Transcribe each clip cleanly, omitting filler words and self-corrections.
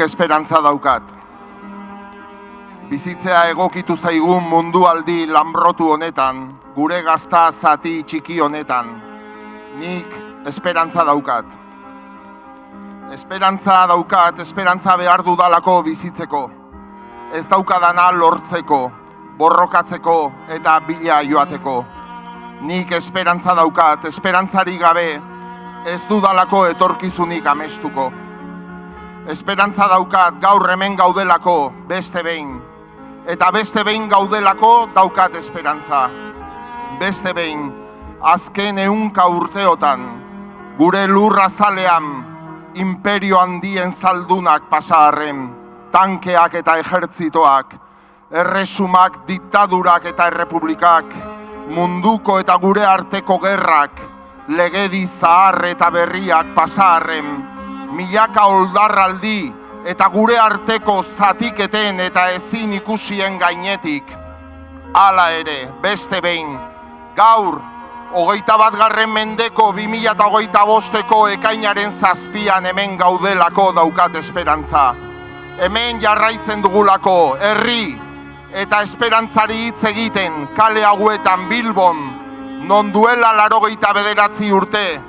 esperantza daukat. Bizitzea egokitu zaigun mundualdi lanbrotu honetan, gure gazta zati txiki honetan. Nik esperantza daukat. Esperantza behar dudalako bizitzeko. Ez daukadana lortzeko, borrokatzeko eta bila joateko. Nik esperantza daukat, esperantzari gabe ez dudalako etorkizunik amestuko. Esperantza daukat gaur hemen gaudelako beste behin. Eta beste behin gaudelako daukat esperantza. Beste behin, azken 100 urteotan, gure lurra zalean, imperio handien zaldunak pasaharren, tankeak eta ejertzitoak, erresumak, diktadurak eta errepublikak, munduko eta gure arteko gerrak, legedi zahar eta berriak pasaharren, milaka oldarraldi eta gure arteko zatiketen eta ezin ikusien gainetik. Hala ere, beste behin, gaur, 21. mendeko 2025ko ekainaren 7 hemen gaudelako daukat esperantza. Hemen jarraitzen dugulako herri eta esperantzari hitz egiten kale hauetan Bilbon, non duela 89 urte,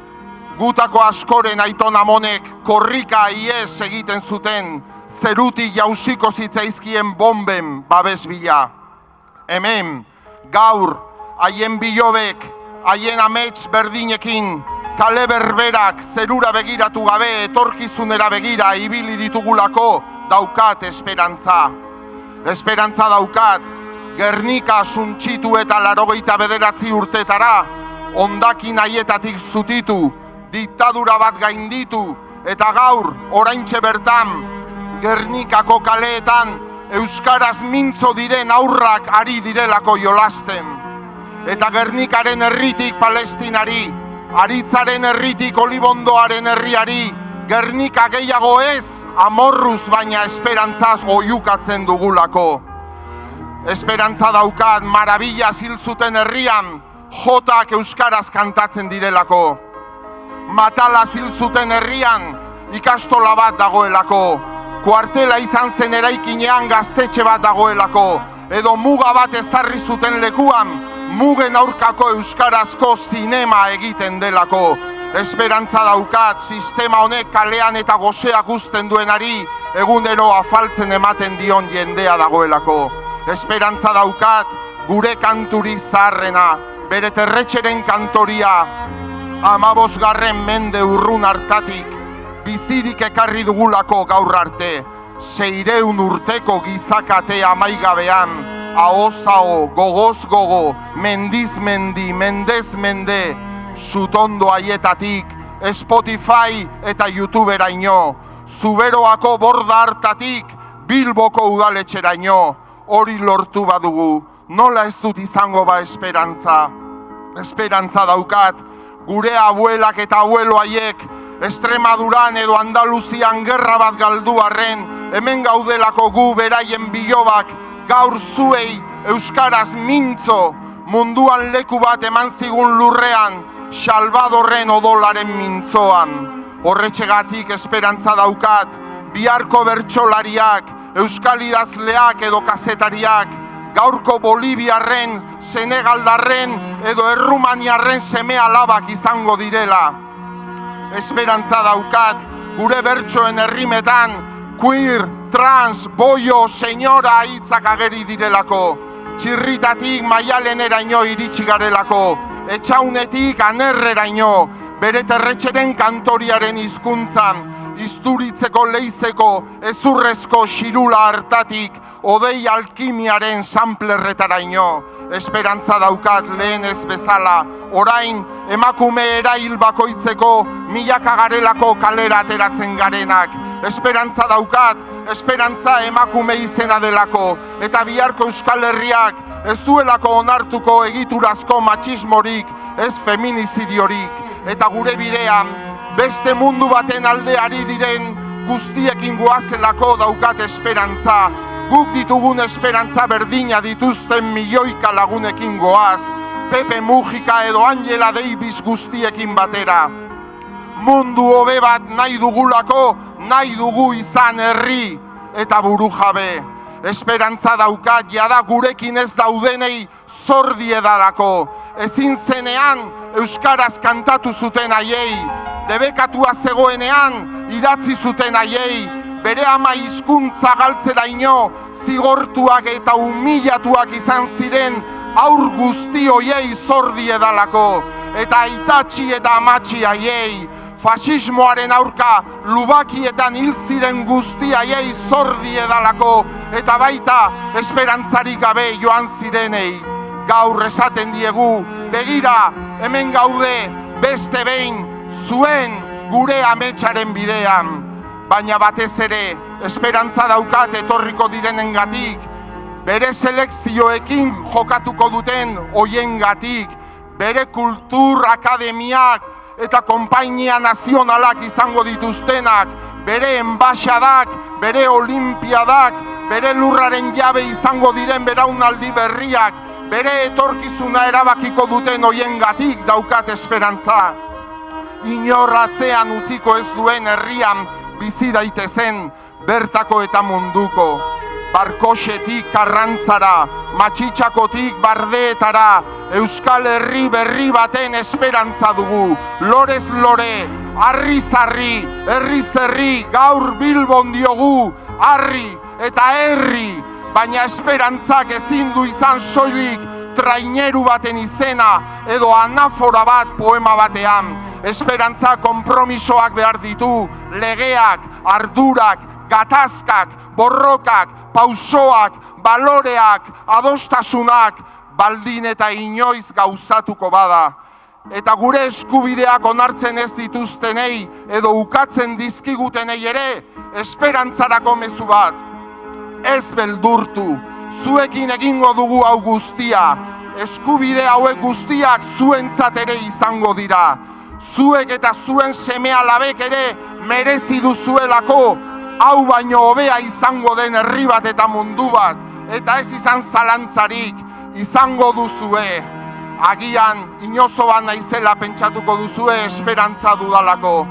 gutako askoren aiton amonek korrika ies egiten zuten zeruti jausiko zitzaizkien bomben babes bila. Hemen, gaur, haien bilobek, haien amets berdinekin, kale berberak zerura begiratu gabe etorkizunera begira ibili ditugulako daukat esperantza. Esperantza daukat, Gernika suntsitu eta 89 urtetara, hondakin haietatik zutitu, diktadura bat gainditu, eta gaur, oraintxe bertan, Gernikako kaleetan, euskaraz mintzo diren aurrak ari direlako jolasten. Eta Gernikaren herritik Palestinari, Aritzaren herritik Olibondoaren herriari, Gernika gehiago ez, amorruz baina esperantzaz oiukatzen dugulako. Esperantza daukat marabila ziltzuten herrian, jotak euskaraz kantatzen direlako. Matala ziltzuten herrian, ikastola bat dagoelako. Kuartela izan zen eraikinean gaztetxe bat dagoelako. Edo muga bat ezarri zuten lekuan, mugen aurkako euskarazko zinema egiten delako. Esperantza daukat, sistema honek kalean eta goseak uzten duenari, egunero afaltzen ematen dion jendea dagoelako. Esperantza daukat, gure kanturi zaharrena, bere terretxeren kantoria, 15. mende urrun hartatik, bizirik ekarri dugulako gaur arte, 600 urteko gizakate amaigabean, ahoz-aho, gogoz-gogo, mendiz-mendi, mendez-mende, Zutondo haietatik, Spotify eta YouTuberaino, Zuberoako borda hartatik, Bilboko udaletxeraino, hori lortu badugu, nola ez dut izango ba esperantza. Esperantza daukat, gure abuelak eta abuelo haiek, Estremaduran edo Andaluzian gerra bat galdu arren, hemen gaudelako gu beraien bilobak, gaur zuei euskaraz mintzo, munduan leku bat eman zigun lurrean, Salvadorren odolaren mintzoan. Horretxegatik esperantza daukat, biharko bertsolariak, euskal idazleak edo kazetariak, gaurko Boliviarren, Senegaldarren edo Errumaniarren seme alabak izango direla. Esperantza daukat, gure bertsoen herrimetan, queer, trans, boio, senyora hitzak ageri direlako. Txirritatik Maialeneraino iritsi garelako, etxaunetik Anerreraino, bere terretxeren kantoriaren hizkuntzan, Izturitzeko leizeko ezurrezko xirula hartatik, odei alkimiaren samplerretaraino. Esperantza daukat lehen ez bezala, orain emakume erail bakoitzeko milaka garelako kalera ateratzen garenak. Esperantza daukat, esperantza emakume izena delako, eta biharko Euskal Herriak ez duelako onartuko egiturazko matxismorik, ez feminizidiorik, eta gure bidean, beste mundu baten alde ari diren guztiekin goazelako daukat esperantza. Guk ditugun esperantza berdina dituzten milioika lagunekin goaz, Pepe Mujika edo Angela Davis guztiekin batera. mundu hobe bat nahi dugulako, nahi dugu izan herri eta burujabe. Esperantza daukat jada gurekin ez daudenei zor diedalako. Ezin zenean euskaraz kantatu zuten haiei, debekatua zegoenean idatzi zuten haiei, bere ama hizkuntza galtzeraino zigortuak eta humillatuak izan ziren aur guzti hoiei zor diedalako, eta aitatxi eta amatxi haiei, fasismoaren aurka lubakietan hil ziren guzti haiei zor diedalako, eta baita esperantzarik gabe joan zirenei. Gaur esaten diegu, begira, hemen gaude beste behin zuen gure ametsaren bidean. Baina batez ere, esperantza daukat etorriko direnengatik, bere selekzioekin jokatuko duten hoiengatik, bere kultur akademiak eta konpainia nazionalak izango dituztenak, bere enbaxadak, bere olimpiadak, bere lurraren jabe izango diren beraunaldi berriak, bere etorkizuna erabakiko duten hoiengatik daukat esperantza. Inorratzean utziko ez duen herrian bizi daitezen bertako eta munduko. Barkoxetik Karrantzara, Matxitxakotik Bardeetara, Euskal Herri berri baten esperantza dugu. Lorez lore, harriz harri, herriz herri, gaur Bilbon diogu, harri eta herri, baina esperantzak ezin du izan soilik traineru baten izena edo anafora bat poema batean. Esperantza konpromisoak behar ditu, legeak, ardurak, gatazkak, borrokak, pausoak, baloreak, adostasunak, baldin eta inoiz gauzatuko bada. Eta gure eskubideak onartzen ez dituztenei edo ukatzen dizkigutenei ere, esperantzarako mezu bat. Ez beldurtu, zuekin egingo dugu hau guztia, eskubide hauek guztiak zuentzat ere izango dira. Zuek eta zuen seme-alabek ere merezi duzuelako, hau baino hobea izango den herri bat eta mundu bat, eta ez izan zalantzarik, izango duzue. Agian inozoban naizela pentsatuko duzue esperantza dudalako.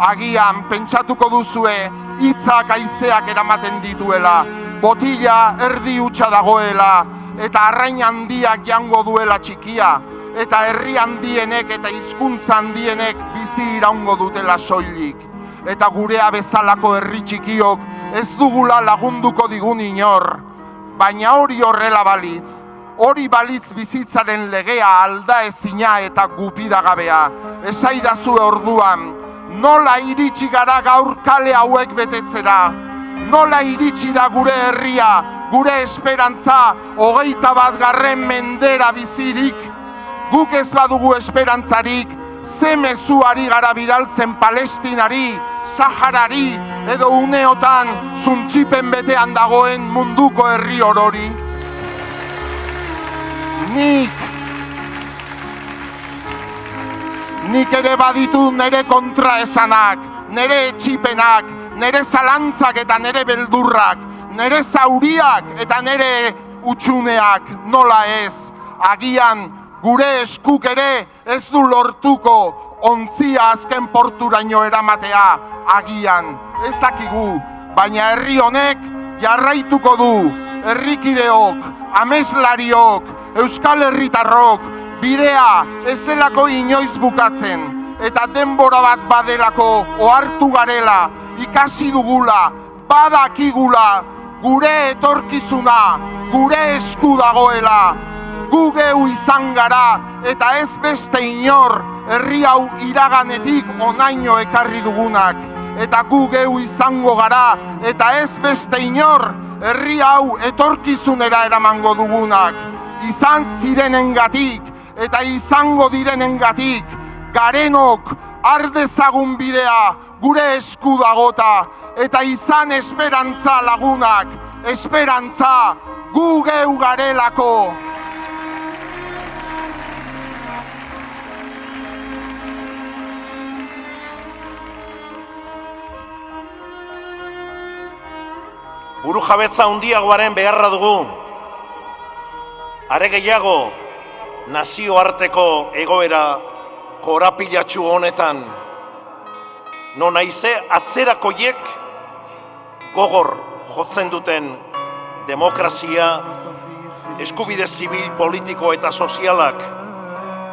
Agian pentsatuko duzue hitzak haizeak eramaten dituela, botila erdi hutsa dagoela, eta arrain handiak jango duela txikia, eta herri handienek eta hizkuntza handienek bizi iraungo dutela soilik. Eta gurea bezalako herri txikiok ez dugula lagunduko digun inor. Baina hori horrela balitz, hori balitz bizitzaren legea aldaezina eta gupidagabea. Esaidazue orduan, nola iritsi gara gaur kale hauek betetzera? Nola iritsi da gure herria, gure esperantza, 21. mendera bizirik? Guk ez badugu esperantzarik, ze mezu ari gara bidaltzen Palestinari, Saharari, edo uneotan zuntxipen betean dagoen munduko herri orori? Nik ere baditu nere kontraesanak, nere etxipenak, nere zalantzak eta nere beldurrak, nere zauriak eta nere utxuneak, nola ez. Agian gure eskuk ere ez du lortuko ontzia azken porturaino eramatea, agian, ez dakigu, baina herri honek jarraituko du, herrikideok, ameslariok, euskal herritarrok, bidea ez delako inoiz bukatzen, eta denbora bat badelako ohartu garela, ikasi dugula, badakigula, gure etorkizuna, gure esku dagoela, gu geu izan gara, eta ez beste inor herri hau iraganetik onaino ekarri dugunak. Eta gu geu izango gara, eta ez beste inor herri hau etorkizunera eramango dugunak. Izan zirenengatik eta izango direnengatik, garenok ardezagun bidea gure esku dagota, eta izan esperantza lagunak, esperantza gu geu garelako. Buru jabetza handiagoaren beharra dugu. Are gehiago, nazioarteko egoera korapilatsu honetan. non haize atzerakoiek gogor jotzen duten demokrazia, eskubide zibil, politiko eta sozialak,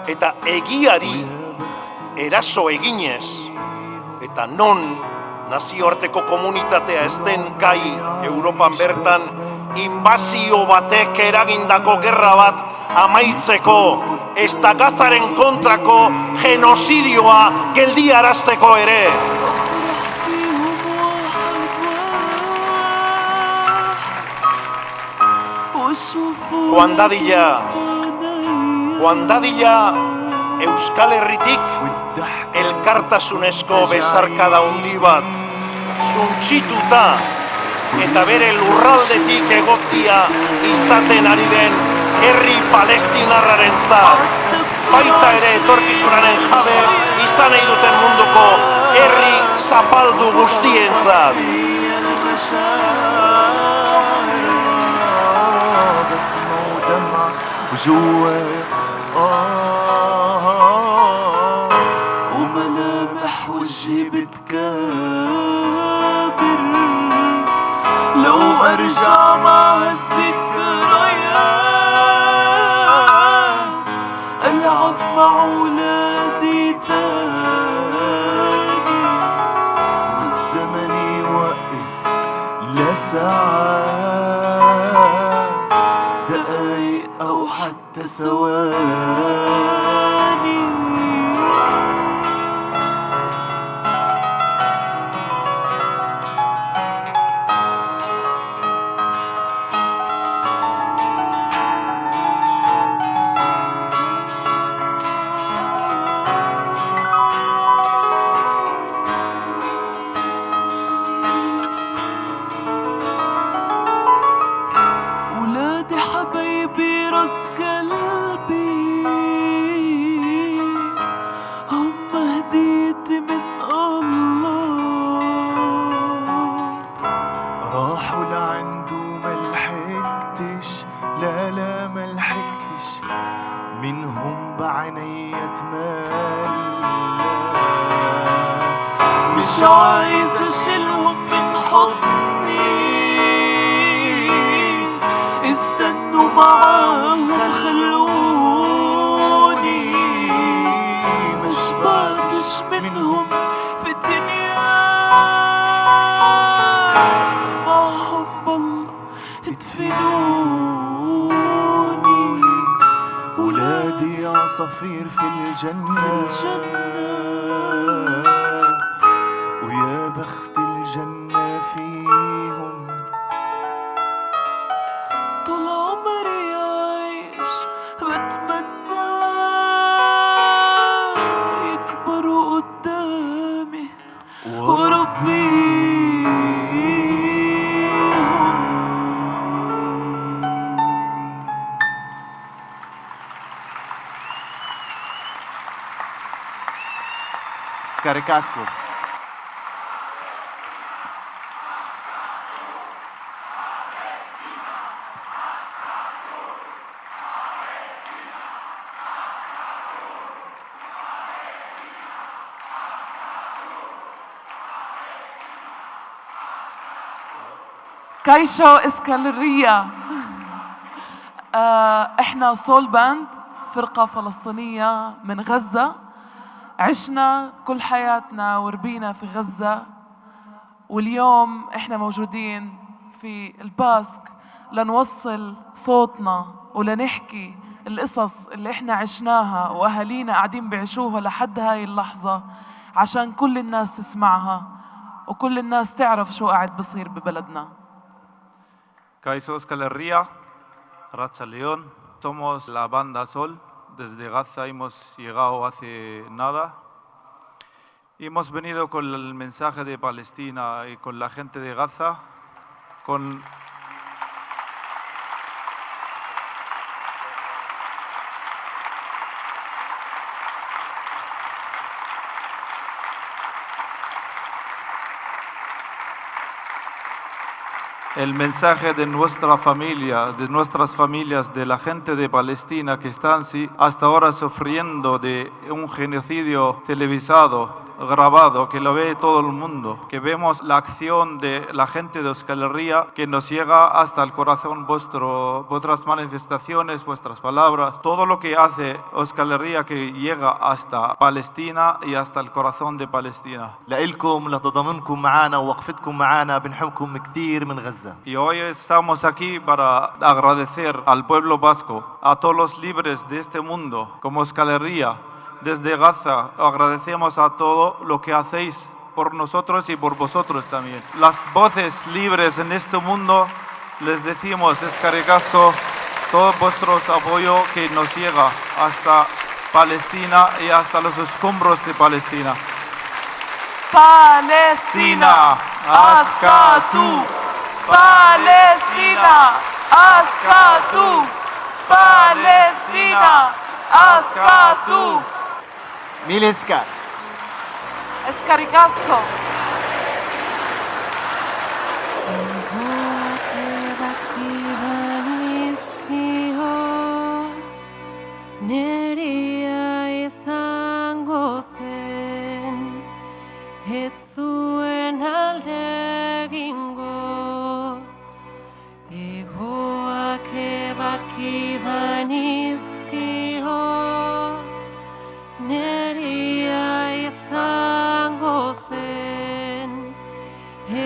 eta egiari eraso eginez, eta non nazioarteko komunitatea ez den gai Europan bertan, inbazio batek eragindako gerra bat amaitzeko, ez da Gazaren kontrako genozidioa geldiarazteko ere. Joan dadila Euskal Herritik elkartasunezko bezarkada handi bat suntsituta eta bere lurraldetik egotzia izaten ari den herri palestinarrarentzat, baita ere etorkizunaren jabe izan nahi duten munduko herri zapaldu guztientzat. وملامح وجهي بتكابر لو ارجع مع الذكريات العب مع ولادي تاني والزمن يوقف لساعات دقايق او حتى ثواني. حبايبي راس قلبي هم هديتي من الله راحوا لعنده ملحقتش لا ملحقتش منهم بعيني اتملى مش عايز اشيلهم من حضني استنوا معاهم خلوني مش باقيش منهم في الدنيا مع حب الله ادفنوني ولادي عصافير في الجنة ويا بخت الجنة فيهم طول عمري عايش بتمنى يكبروا قدامي وربيهم. Skarikasku. كايشو اسكالرية. احنا سول باند، فرقة فلسطينية من غزة، عشنا كل حياتنا وربينا في غزة، واليوم احنا موجودين في الباسك لنوصل صوتنا ولنحكي القصص اللي احنا عشناها واهالينا قاعدين بيعيشوها لحد هاي اللحظة، عشان كل الناس تسمعها وكل الناس تعرف شو قاعد بصير ببلدنا. Kaixo Euskal Herria, Racha León, somos la banda Sol, desde Gaza hemos llegado hace nada y hemos venido con el mensaje de Palestina y con la gente de Gaza, con el mensaje de nuestra familia, de nuestras familias, de la gente de Palestina que están hasta ahora sufriendo de un genocidio televisado grabado, que lo ve todo el mundo, que vemos la acción de la gente de Euskal Herria, que nos llega hasta el corazón vuestras manifestaciones, vuestras palabras, todo lo que hace Euskal Herria que llega hasta Palestina y hasta el corazón de Palestina. لإلكم لتضامنكم معنا ووقفتكم معنا بنحبكم كثير من غزة. Y hoy estamos aquí para agradecer al pueblo vasco, a todos los libres de este mundo, como Euskal Herria. Desde Gaza agradecemos a todo lo que hacéis por nosotros y por vosotros también. Las voces libres en este mundo les decimos eskerrik asko, todo vuestro apoyo que nos llega hasta Palestina y hasta los escombros de Palestina. Palestina, askatu. Palestina, askatu. Palestina, askatu. ميليسكا. Eskerrik asko. Neria izango zen, ez zuen alde egingo, egoak ebaki banizkio, neria izango zen,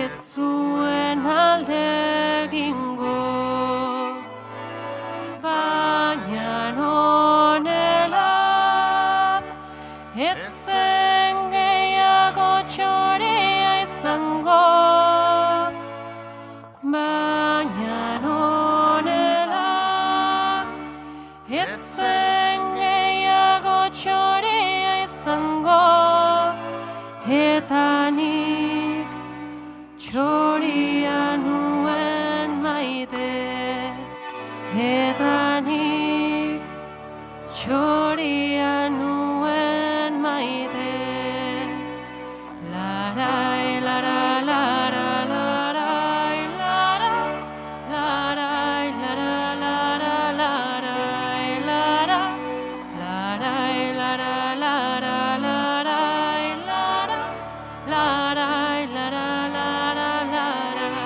ez zuen alde egingo, baina honela, ez zen gehiago txoria izango, baina honela, ez zen gehiago txoria izango, eta nik txoria nuen maite, eta nik txoria nuen maite. Larai, lara, lara, larai, lara, larai, lara, lara, larai, lara, larai, lara, lara, larai, lara, larai, lara, lara, larai.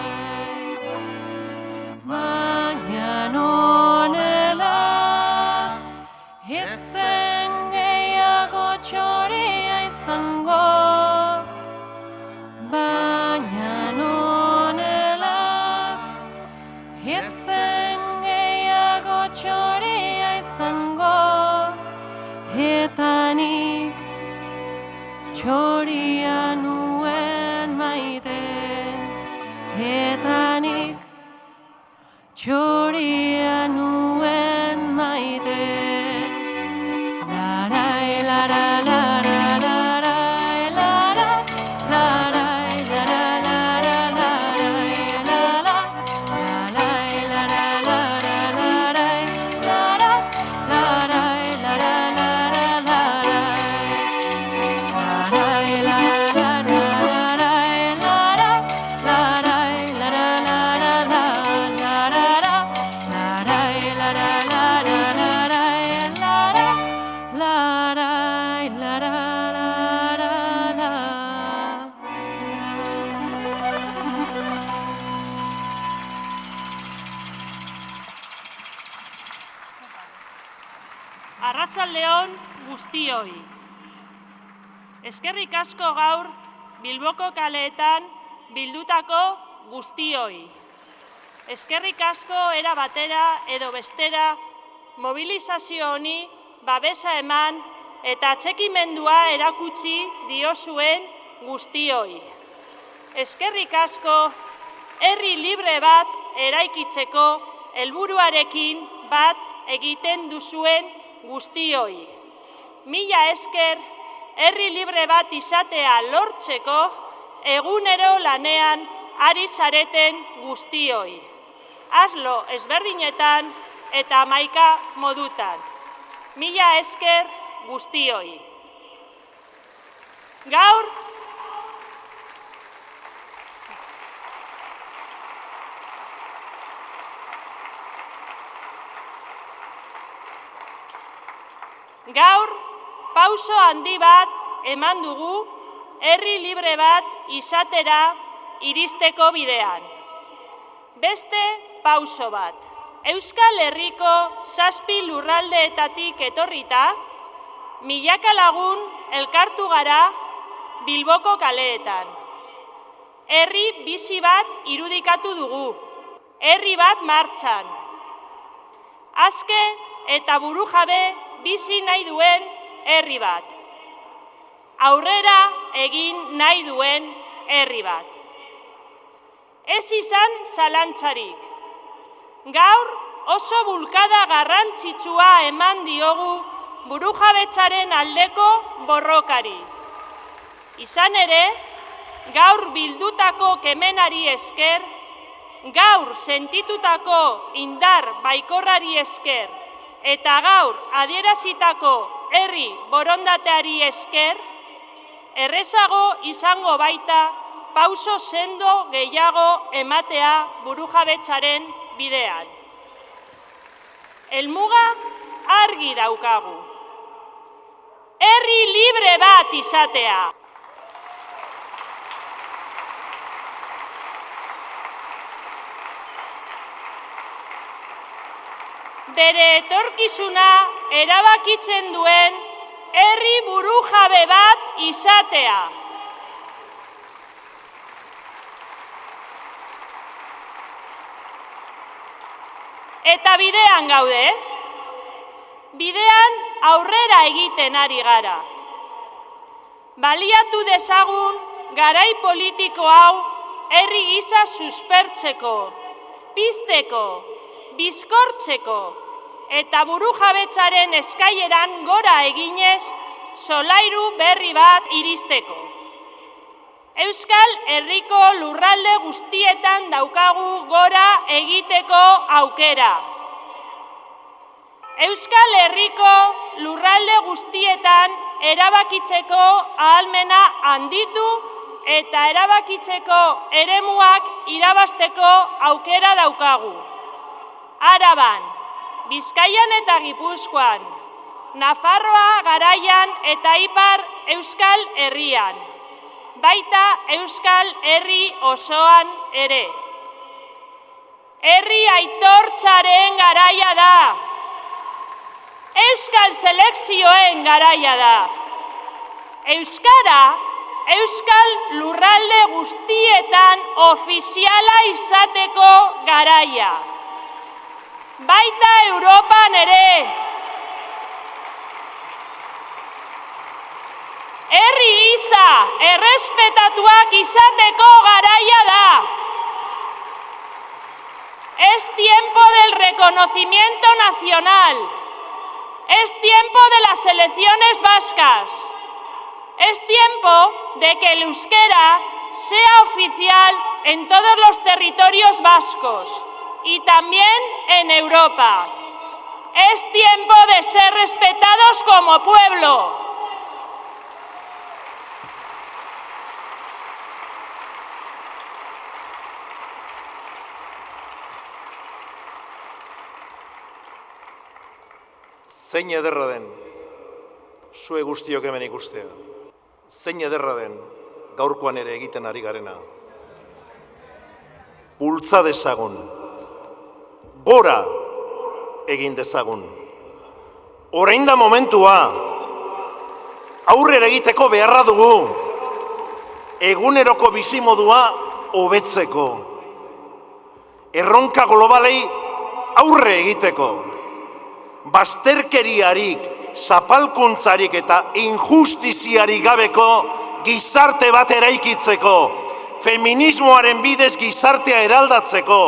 Baina honela, ez zen gehiago txoria izango, baina honela, ez zen gehiago txoria izango, eta nik txoria nuen maite, eta nik txoria nuen maite. Larai, lara, lara, larai, lara, larai, lara, lara, larai, lara, larai, lara, lara, larai, lara, larai, lara, lara, larai. Larai, lara, lara, larai, lara, larai, lara, lara, lara, larai, lara, lara, larai, lara, larai, lara, lara, la. Arratsaldeon guztioi. Eskerrik asko gaur Bilboko kaleetan bildutako guztioi. Eskerrik asko era batera edo bestera mobilizazio honi babesa eman eta atxekimendua erakutsi diozuen guztioi. Eskerrik asko herri libre bat eraikitzeko helburuarekin bat egiten duzuen guztioi. Mila esker herri libre bat izatea lortzeko egunero lanean ari zareten guztioi. Arlo ezberdinetan eta hamaika modutan. Mila esker guztioi. Gaur pauso handi bat eman dugu herri libre bat izatera iristeko bidean. Beste pauso bat. Euskal Herriko 7 lurraldeetatik etorrita, milaka lagun elkartu gara Bilboko kaleetan. Herri bizi bat irudikatu dugu. Herri bat martxan. Aske eta burujabe bizi nahi duen herri bat. Aurrera egin nahi duen herri bat. Ez izan zalantzarik. Gaur oso bulkada garrantzitsua eman diogu burujabetzaren aldeko borrokari. Izan ere, gaur bildutako kemenari esker, gaur sentitutako indar baikorrari esker, eta gaur adierazitako herri borondateari esker, errezago izango baita pauso sendo gehiago ematea burujabetzaren bidean. Helmuga argi daukagu. Herri libre bat izatea. Bere etorkizuna erabakitzen duen herri burujabe bat izatea. Eta bidean gaude, bidean aurrera egiten ari gara. Baliatu dezagun garai politiko hau herri gisa suspertzeko, pizteko, bizkortzeko eta burujabetzaren eskaileran gora eginez solairu berri bat iristeko. Euskal Herriko lurralde guztietan daukagu gora egiteko aukera. Euskal Herriko lurralde guztietan erabakitzeko ahalmena handitu eta erabakitzeko eremuak irabazteko aukera daukagu. Araban, Bizkaian eta Gipuzkoan, Nafarroa garaian eta Ipar Euskal Herrian, baita Euskal Herri osoan ere. Herri aitortzaren garaia da. Euskal selekzioen garaia da. Euskara, Euskal lurralde guztietan ofiziala izateko garaia. Baita Europan ere. Herri gisa errespetatuak izateko garaia da. Es tiempo del reconocimiento nacional. Es tiempo de las elecciones vascas. Es tiempo de que el euskera sea oficial en todos los territorios vascos y también en Europa. Es tiempo de ser respetados como pueblo. Zein ederra den, zue guztiok hemen ikustea. Zein ederra den, gaurkoan ere egiten ari garena. Bultza dezagun, gora egin dezagun. Orain da momentua, aurrera egiteko beharra dugu, eguneroko bizimodua hobetzeko. Erronka globalei aurre egiteko. Bazterkeriarik, zapalkuntzarik eta injustiziarik gabeko gizarte bat eraikitzeko, feminismoaren bidez gizartea eraldatzeko,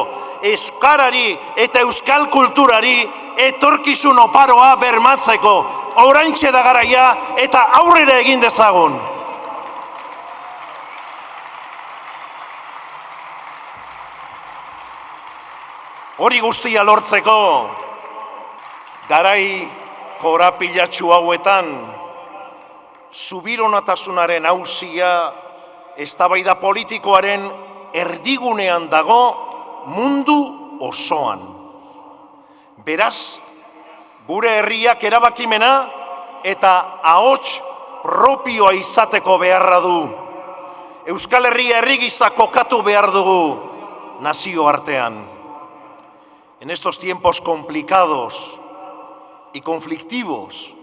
euskarari eta euskal kulturari etorkizun oparoa bermatzeko, oraintxe da garaia eta aurrera egin dezagun. Hori guztia lortzeko, garai korapilatsu hauetan, zubironatasunaren auzia eztabaida politikoaren erdigunean dago mundu osoan. Beraz, gure herriak erabakimena eta ahots propioa izateko beharra du. Euskal Herria herri gisa kokatu behar dugu nazio artean. En estos tiempos complicados y conflictivos,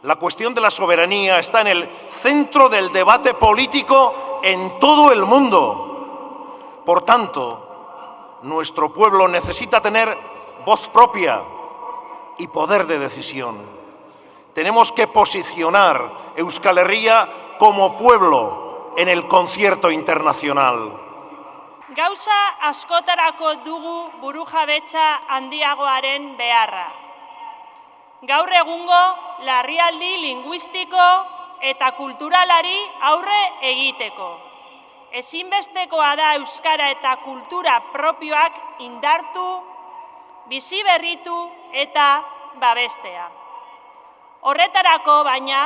la cuestión de la soberanía está en el centro del debate político en todo el mundo. Por tanto, nuestro pueblo necesita tener voz propia y poder de decisión. Tenemos que posicionar Euskal Herria como pueblo en el concierto internacional. Gauza askotarako dugu burujabetza handiagoaren beharra. Gaur egungo larrialdi linguistiko eta kulturalari aurre egiteko. Ezinbestekoa da euskara eta kultura propioak indartu, bizi berritu eta babestea. Horretarako baina,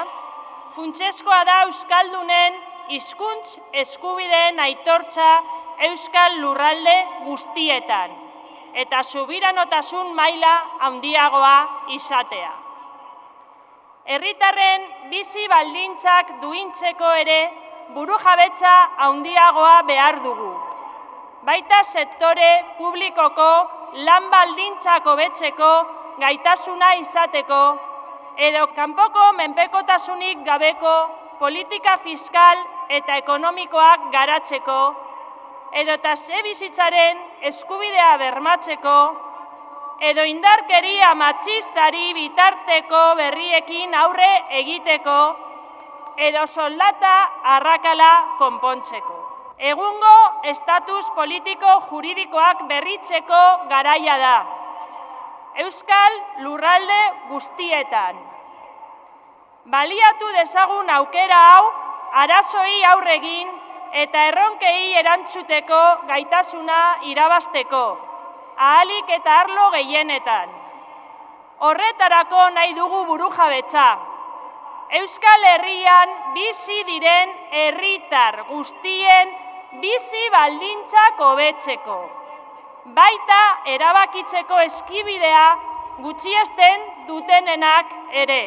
funtsezkoa da euskaldunen hizkuntz eskubideen aitortza euskal lurralde guztietan eta subiranotasun maila handiagoa izatea. Herritarren bizi baldintzak duintzeko ere burujabetza handiagoa behar dugu. Baita sektore publikoko lan baldintzak hobetzeko gaitasuna izateko edo kanpoko menpekotasunik gabeko politika fiskal eta ekonomikoak garatzeko edo etxebizitzaren eskubidea bermatzeko edo indarkeria matxistari bitarteko berriekin aurre egiteko edo soldata arrakala konpontzeko. Egungo estatus politiko juridikoak berritzeko garaia da. Euskal lurralde guztietan. Baliatu dezagun aukera hau arazoi aurre egin eta erronkei erantzuteko gaitasuna irabazteko, ahalik eta arlo gehienetan. Horretarako nahi dugu burujabetza. Euskal Herrian bizi diren herritar guztien bizi baldintzak hobetzeko. Baita erabakitzeko eskibidea gutxiesten dutenenak ere.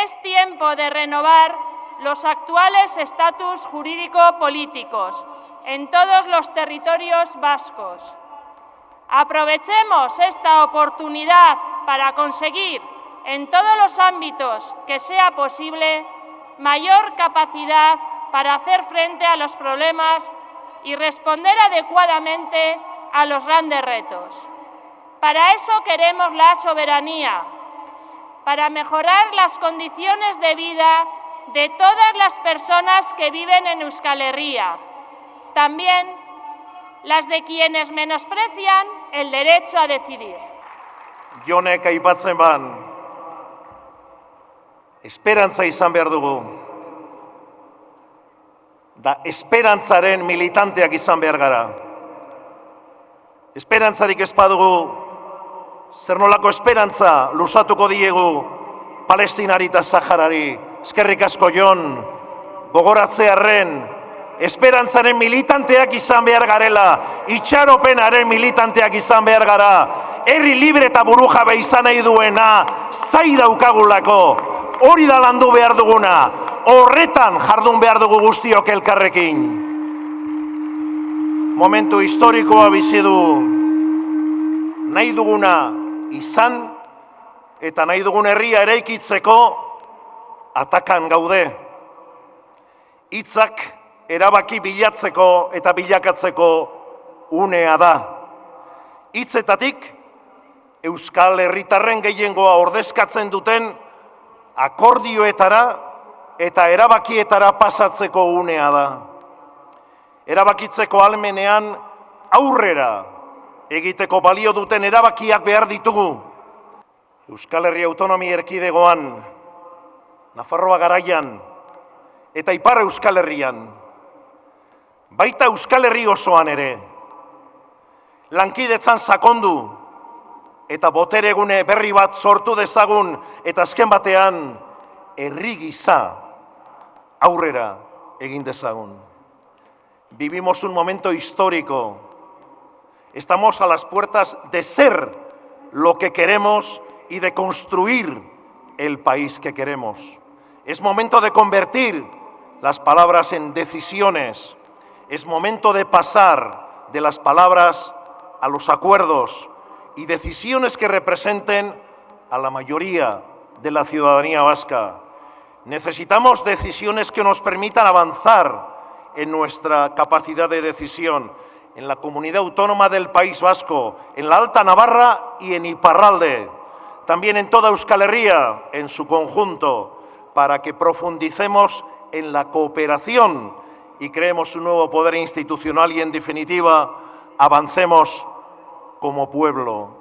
Es tiempo de renovar los actuales estatus jurídico-políticos en todos los territorios vascos. Aprovechemos esta oportunidad para conseguir en todos los ámbitos que sea posible mayor capacidad para hacer frente a los problemas y responder adecuadamente a los grandes retos. Para eso queremos la soberanía, para mejorar las condiciones de vida de todas las personas que viven en Euskal Herria, también las de quienes menosprecian el derecho a decidir. Jonek aipatzen ban, esperantza izan behar dugu. Da esperantzaren militanteak izan behar gara. Esperantzarik ez badugu, zer nolako esperantza luzatuko diegu Palestinari eta Saharari. Eskerrik asko Jon, gogoratzearren, esperantzaren militanteak izan behar garela, itxaropenaren militanteak izan behar gara, herri libre eta burujabe izan nahi duena, zai daukagulako, hori da landu behar duguna, horretan jardun behar dugu guztiok elkarrekin. Momentu historikoa bizi du, nahi duguna izan eta nahi dugun herria eraikitzeko atakan gaude. Hitzak erabaki bilatzeko eta bilakatzeko unea da. Hitzetatik Euskal Herritarren gehiengoa ordezkatzen duten akordioetara eta erabakietara pasatzeko unea da. Erabakitzeko ahalmenean aurrera egiteko balio duten erabakiak behar ditugu. Euskal Herria Autonomia Erkidegoan, Nafarroa Garaian eta Ipar Euskal Herrian, baita Euskal Herri osoan ere, lankidetzan sakondu eta boteregune berri bat sortu dezagun eta azken batean herri gisa aurrera egin dezagun. Vivimos un momento histórico. Estamos a las puertas de ser lo que queremos y de construir el país que queremos. Es momento de convertir las palabras en decisiones. Es momento de pasar de las palabras a los acuerdos y decisiones que representen a la mayoría de la ciudadanía vasca. Necesitamos decisiones que nos permitan avanzar en nuestra capacidad de decisión en la comunidad autónoma del País Vasco, en la Alta Navarra y en Iparralde, también en toda Euskal Herria en su conjunto, para que profundicemos en la cooperación y creemos un nuevo poder institucional y, en definitiva, avancemos como pueblo.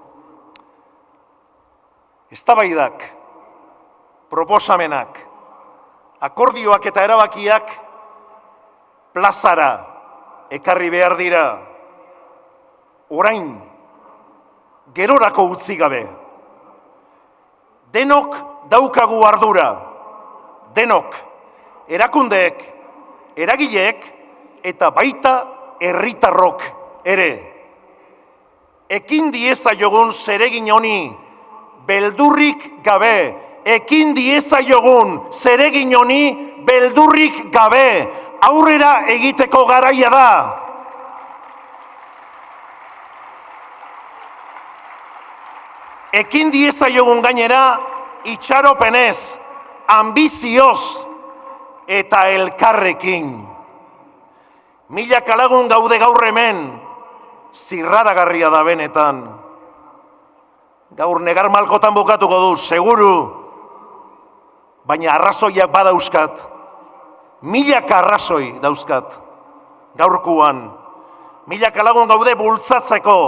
Eztabaidak, proposamenak, akordioak eta erabakiak plazara ekarri behar dira, orain, gerorako utzi gabe. Denok daukagu ardura, denok, erakundeek, eragileek eta baita herritarrok ere. Ekin diezaiogun zeregin honi, beldurrik gabe, ekin diezaiogun zeregin honi, beldurrik gabe, aurrera egiteko garaia da. Ekin diezaiogun gainera, itxaropenez, ambizioz eta elkarrekin. Milaka lagun gaude gaur hemen, zirraragarria da benetan. Gaur negar malkotan bukatuko du, seguru, baina arrazoiak badauzkat. Milaka arrazoi dauzkat, gaurkuan. Milaka lagun gaude bultzatzeko,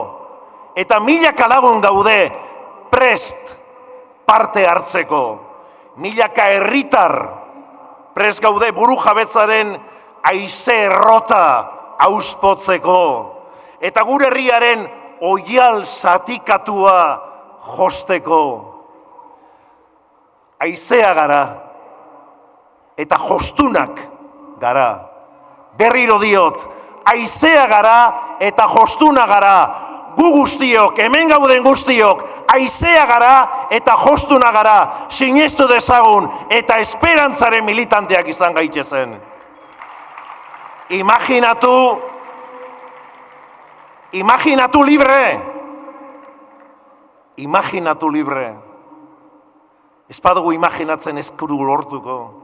eta milaka lagun gaude prest parte hartzeko. Milaka herritar prest gaude burujabetzaren haize errota auspotzeko. Eta gure herriaren oial zatikatua josteko. Haizea gara. Eta jostunak gara. Berriro diot, haizea gara eta jostuna gara. Gu guztiok, hemen gauden guztiok, haizea gara eta jostuna gara. Sinestu dezagun eta esperantzaren militanteak izan gaitezen. Imaginatu libre. Imaginatu libre. Ez badugu imaginatzen eskuru lortuko.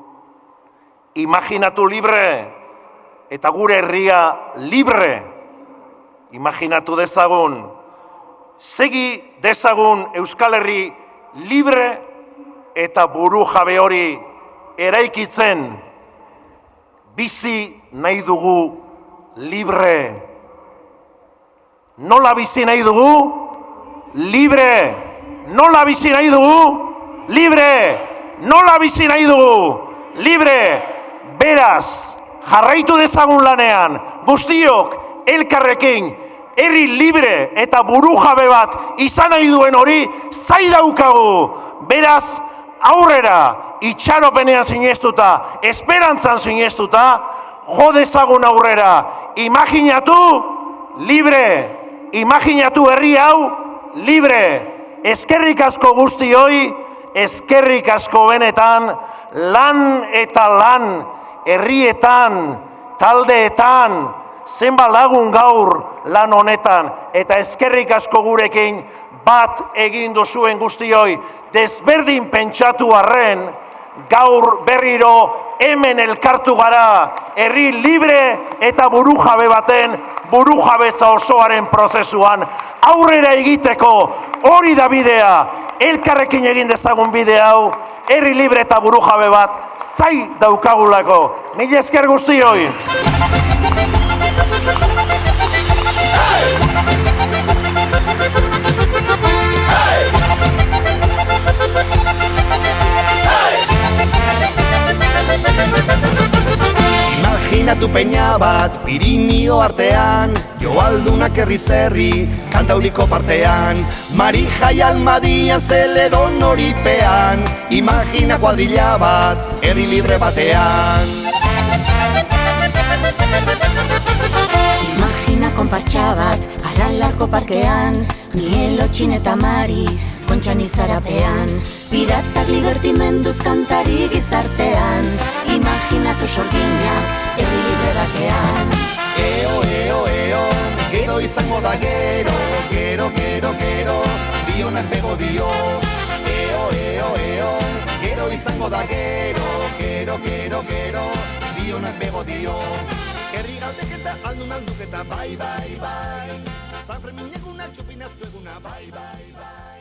Imaginatu libre, eta gure herria libre. Imaginatu dezagun, segi dezagun Euskal Herri libre eta buru jabe hori eraikitzen. Bizi nahi dugu libre. Nola bizi nahi dugu? Libre. Nola bizi nahi dugu? Libre. Nola bizi nahi dugu? Libre. Beraz, jarraitu dezagun lanean, guztiok, elkarrekin, herri libre eta burujabe bat izan nahi duen hori zai daukagu. Beraz, aurrera, itxaropenean sinestuta, esperantzan sinestuta, jo dezagun aurrera. Imaginatu, libre. Imaginatu herri hau, libre. Eskerrik asko guztioi, eskerrik asko benetan, lan eta lan, herrietan, taldeetan, zenbat lagun gaur lan honetan, eta eskerrik asko gurekin bat egin duzuen guztioi, desberdin pentsatu arren, gaur berriro hemen elkartu gara, herri libre eta burujabe baten, burujabetza osoaren prozesuan, aurrera egiteko, hori da bidea, elkarrekin egin dezagun bide hau, herri libre eta burujabe bat, zai daukagulako. Mila esker guztioi. Imaginatu peña bat, Pirinio artean, joaldunak herri zerri, kantauliko partean, Marija y Almadian, Zeledon horipean, imagina kuadrilla bat, herri libre batean. Imagina konpartxa bat, Aralarko parkean, Mielo, Txin eta Mari, Kontxan izarapean, piratak libertimenduz kantari gizartean. Imaginatu sorginak, herri libre batean. Eo, eo, eo, gero izango da gero, gero, gero, gero, dionak bego dio. Eo, eo, eo, gero izango da gero, gero, gero, gero, dionak bego dio. Herri galdeketa, aldun alduketa, bai, bai, bai. San Fermin eguna, txupinaztu eguna, bai, bai, bai.